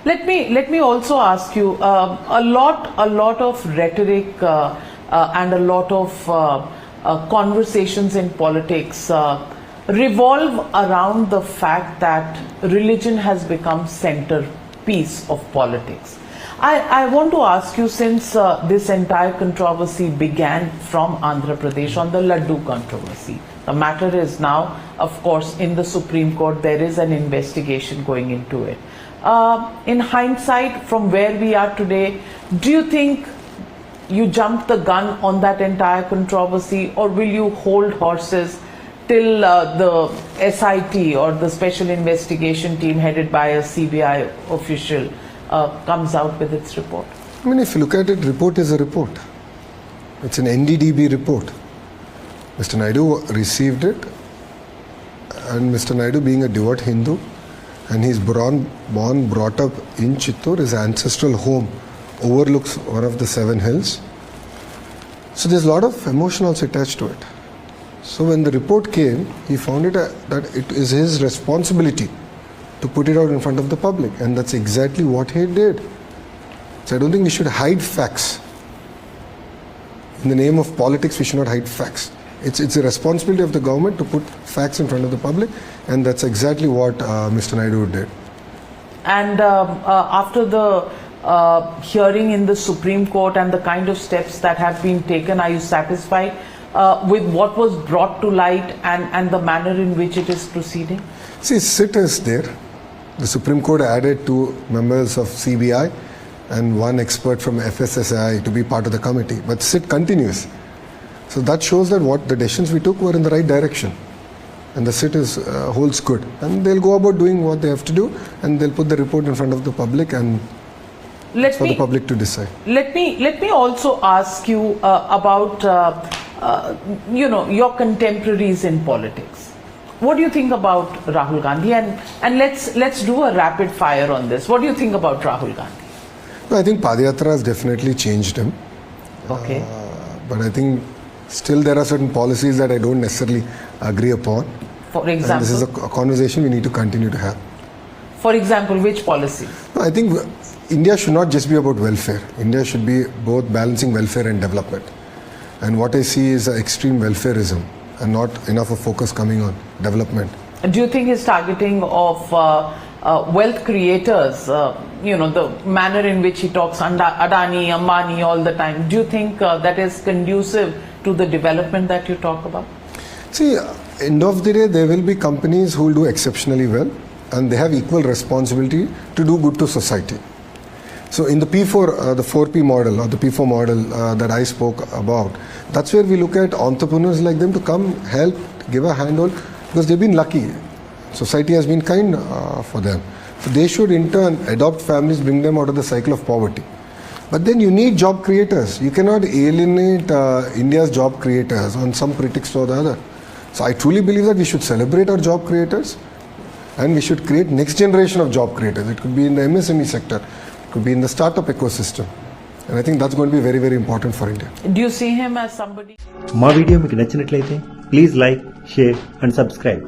Let me also ask you a lot of rhetoric and a lot of conversations in politics revolve around the fact that religion has become centerpiece of politics. I want to ask you, since this entire controversy began from Andhra Pradesh on the Laddu controversy, the matter is now, of course, in the Supreme Court. There is an investigation going into it. In hindsight, from where we are today, do you think you jumped the gun on that entire controversy, or will you hold horses till the SIT or the Special Investigation Team headed by a CBI official comes out with its report? I mean, if you look at it, report is a report. It's an NDDB report. Mr. Naidu received it, and Mr. Naidu, being a devout Hindu, and he's born, brought up in Chittoor, his ancestral home overlooks one of the 7 hills. So there's a lot of emotion also attached to it. So when the report came, he found it that it is his responsibility to put it out in front of the public, and that's exactly what he did. So I don't think we should hide facts. In the name of politics, we should not hide facts. It's a responsibility of the government to put facts in front of the public, and that's exactly what Mr. Naidu did. And after the hearing in the Supreme Court and the kind of steps that have been taken, are you satisfied with what was brought to light and the manner in which it is proceeding? See, SIT is there. The Supreme Court added 2 members of CBI and 1 expert from FSSAI to be part of the committee, but SIT continues. So that shows that what the decisions we took were in the right direction, and the SIT holds good, and they'll go about doing what they have to do, and they'll put the report in front of the public, and for the public to decide. Let me also ask you about your contemporaries in politics. What do you think about Rahul Gandhi? And let's do a rapid fire on this. What do you think about Rahul Gandhi? No, I think Padayatra has definitely changed him. Okay. But I think still there are certain policies that I don't necessarily agree upon. For example? And this is a conversation we need to continue to have. For example, which policies? No, I think India should not just be about welfare. India should be both balancing welfare and development. And what I see is extreme welfareism and not enough of focus coming on development. Do you think his targeting of wealth creators, the manner in which he talks Adani, Ambani all the time, do you think that is conducive to the development that you talk about? See, end of the day, there will be companies who will do exceptionally well, and they have equal responsibility to do good to society. So in the P4, the 4P model or the P4 model that I spoke about, that's where we look at entrepreneurs like them to come help, give a handhold, because they've been lucky. Society has been kind for them. So they should in turn adopt families, bring them out of the cycle of poverty. But then you need job creators. You cannot alienate India's job creators on some pretext or the other. So I truly believe that we should celebrate our job creators, and we should create next generation of job creators. It could be in the MSME sector, it could be in the startup ecosystem. And I think that's going to be very, very important for India. Do you see him as somebody? మా video మీకు నచ్చినట్లయితే please like, share and subscribe.